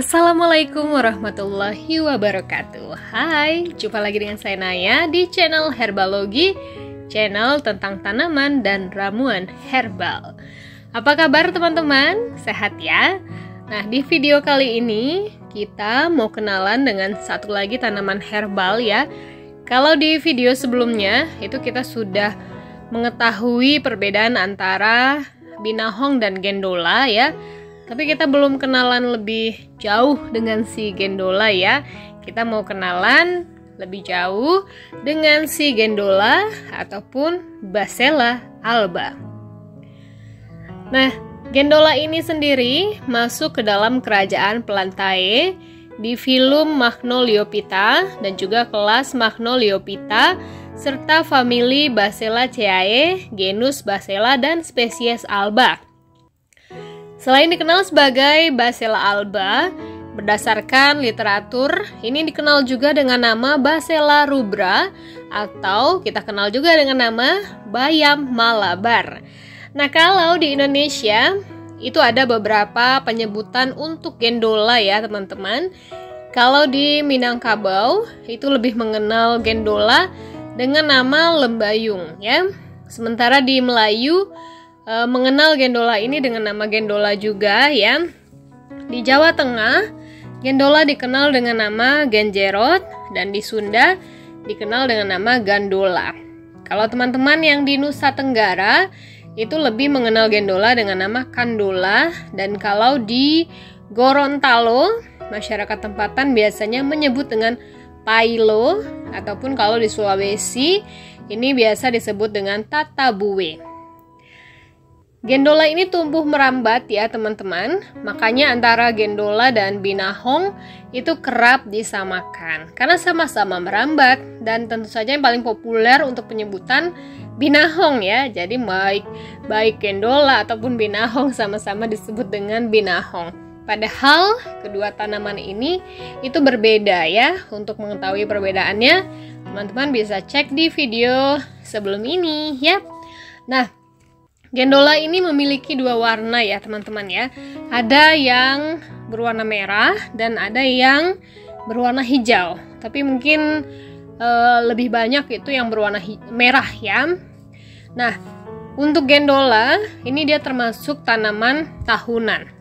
Assalamualaikum warahmatullahi wabarakatuh. Hai, jumpa lagi dengan saya Naya di channel Herbalogi, channel tentang tanaman dan ramuan herbal. Apa kabar teman-teman? Sehat ya? Nah, di video kali ini kita mau kenalan dengan satu lagi tanaman herbal ya. Kalau di video sebelumnya itu kita sudah mengetahui perbedaan antara binahong dan gendola ya. Tapi kita belum kenalan lebih jauh dengan si gendola ya. Kita mau kenalan lebih jauh dengan si gendola ataupun Basella alba. Nah, gendola ini sendiri masuk ke dalam kerajaan Plantae di filum Magnoliophyta dan juga kelas Magnoliophyta serta famili Basellaceae, genus Basella dan spesies alba. Selain dikenal sebagai Basella alba, berdasarkan literatur, ini dikenal juga dengan nama Basella rubra atau kita kenal juga dengan nama bayam Malabar. Nah, kalau di Indonesia itu ada beberapa penyebutan untuk gendola ya teman-teman. Kalau di Minangkabau itu lebih mengenal gendola dengan nama lembayung ya. Sementara di Melayu mengenal gendola ini dengan nama gendola juga ya. Di Jawa Tengah, gendola dikenal dengan nama genjerot dan di Sunda dikenal dengan nama gandola. Kalau teman-teman yang di Nusa Tenggara itu lebih mengenal gendola dengan nama kandola dan kalau di Gorontalo, masyarakat tempatan biasanya menyebut dengan pailo ataupun kalau di Sulawesi ini biasa disebut dengan tatabuwe. Gendola ini tumbuh merambat ya teman-teman, makanya antara gendola dan binahong itu kerap disamakan karena sama-sama merambat dan tentu saja yang paling populer untuk penyebutan binahong ya. Jadi baik gendola ataupun binahong sama-sama disebut dengan binahong. Padahal kedua tanaman ini itu berbeda ya. Untuk mengetahui perbedaannya, teman-teman bisa cek di video sebelum ini ya. Nah, gendola ini memiliki dua warna ya teman-teman ya. Ada yang berwarna merah dan ada yang berwarna hijau. Tapi mungkin lebih banyak itu yang berwarna merah ya. Nah, untuk gendola ini dia termasuk tanaman tahunan.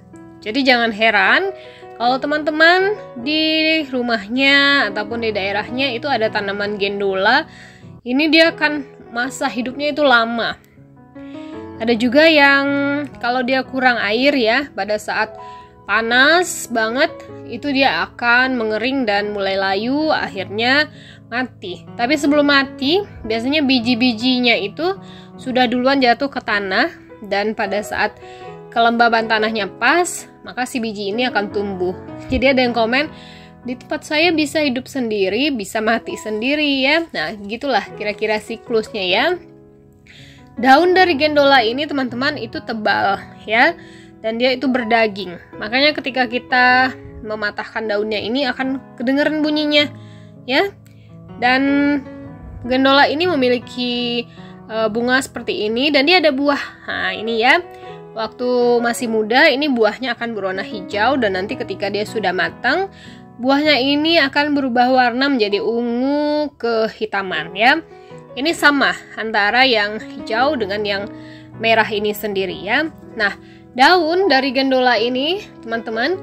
Jadi jangan heran kalau teman-teman di rumahnya ataupun di daerahnya itu ada tanaman gendola. Ini dia akan masa hidupnya itu lama. Ada juga yang kalau dia kurang air ya, pada saat panas banget itu dia akan mengering dan mulai layu, akhirnya mati. Tapi sebelum mati, biasanya biji-bijinya itu sudah duluan jatuh ke tanah dan pada saat kelembaban tanahnya pas, maka si biji ini akan tumbuh. Jadi ada yang komen, di tempat saya bisa hidup sendiri, bisa mati sendiri ya. Nah, gitulah kira-kira siklusnya ya. Daun dari gendola ini teman-teman itu tebal ya dan dia itu berdaging. Makanya ketika kita mematahkan daunnya ini akan kedengeran bunyinya ya. Dan gendola ini memiliki bunga seperti ini dan dia ada buah. Nah, ini ya. Waktu masih muda ini buahnya akan berwarna hijau dan nanti ketika dia sudah matang, buahnya ini akan berubah warna menjadi ungu kehitaman ya. Ini sama antara yang hijau dengan yang merah ini sendiri ya. Nah, daun dari gendola ini teman-teman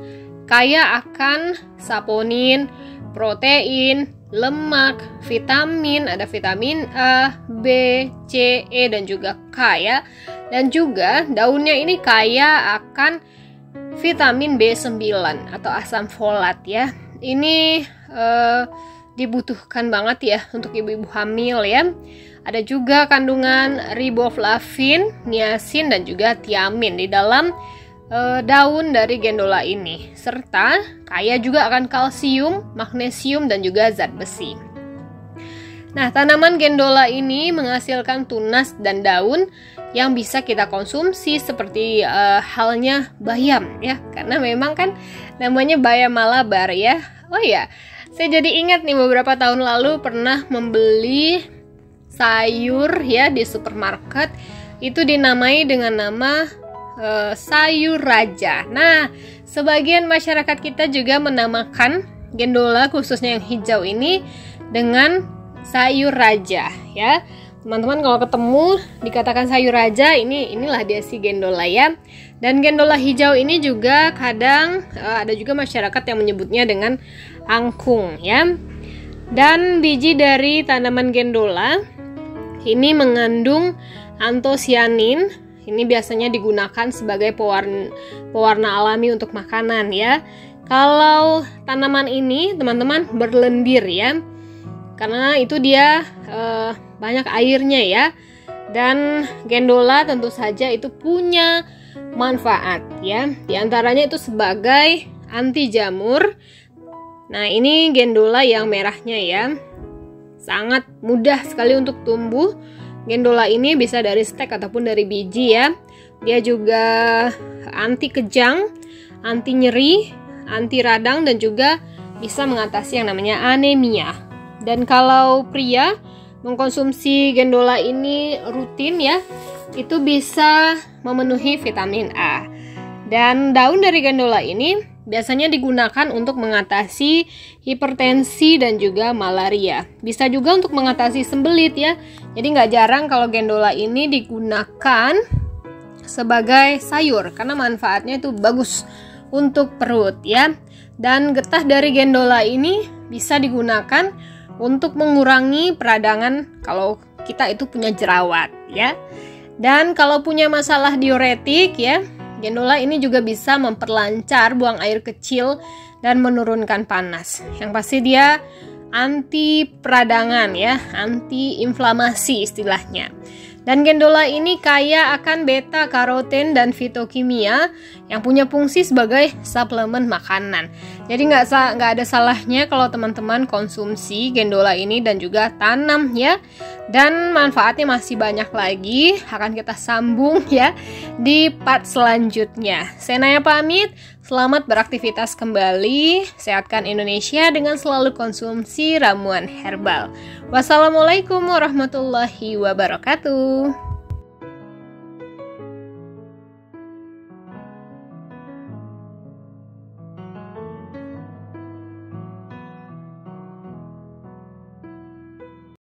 kaya akan saponin, protein, lemak, vitamin, ada vitamin A, B, C, E dan juga K ya. Dan juga daunnya ini kaya akan vitamin B9 atau asam folat ya. Ini dibutuhkan banget ya untuk ibu-ibu hamil ya. Ada juga kandungan riboflavin, niacin dan juga tiamin di dalam daun dari gendola ini. Serta kaya juga akan kalsium, magnesium dan juga zat besi. Nah, tanaman gendola ini menghasilkan tunas dan daun yang bisa kita konsumsi seperti halnya bayam ya. Karena memang kan namanya bayam Malabar ya. Oh ya, saya jadi ingat nih beberapa tahun lalu pernah membeli sayur ya di supermarket. Itu dinamai dengan nama sayur raja. Nah, sebagian masyarakat kita juga menamakan gendola, khususnya yang hijau ini, dengan sayur raja ya. Teman-teman kalau ketemu dikatakan sayur raja, inilah dia si gendola ya. Dan gendola hijau ini juga kadang ada juga masyarakat yang menyebutnya dengan angkung ya. Dan biji dari tanaman gendola ini mengandung antosianin. Ini biasanya digunakan sebagai pewarna alami untuk makanan ya. Kalau tanaman ini teman-teman berlendir ya, karena itu dia banyak airnya ya. Dan gendola tentu saja itu punya manfaat ya. Di antaranya itu sebagai anti jamur. Nah, ini gendola yang merahnya ya. Sangat mudah sekali untuk tumbuh. Gendola ini bisa dari stek ataupun dari biji ya. Dia juga anti kejang, anti nyeri, anti radang, dan juga bisa mengatasi yang namanya anemia. Dan kalau pria mengkonsumsi gendola ini rutin ya, itu bisa memenuhi vitamin A. Dan daun dari gendola ini biasanya digunakan untuk mengatasi hipertensi dan juga malaria. Bisa juga untuk mengatasi sembelit ya. Jadi nggak jarang kalau gendola ini digunakan sebagai sayur karena manfaatnya itu bagus untuk perut ya. Dan getah dari gendola ini bisa digunakan untuk mengurangi peradangan kalau kita itu punya jerawat ya. Dan kalau punya masalah diuretik ya, gendola ini juga bisa memperlancar buang air kecil dan menurunkan panas. Yang pasti dia anti peradangan ya, anti inflamasi istilahnya. Dan gendola ini kaya akan beta karoten dan fitokimia yang punya fungsi sebagai suplemen makanan. Jadi nggak ada salahnya kalau teman-teman konsumsi gendola ini dan juga tanam ya. Dan manfaatnya masih banyak lagi, akan kita sambung ya di part selanjutnya. Saya Naya pamit, selamat beraktivitas kembali, sehatkan Indonesia dengan selalu konsumsi ramuan herbal. Wassalamualaikum warahmatullahi wabarakatuh.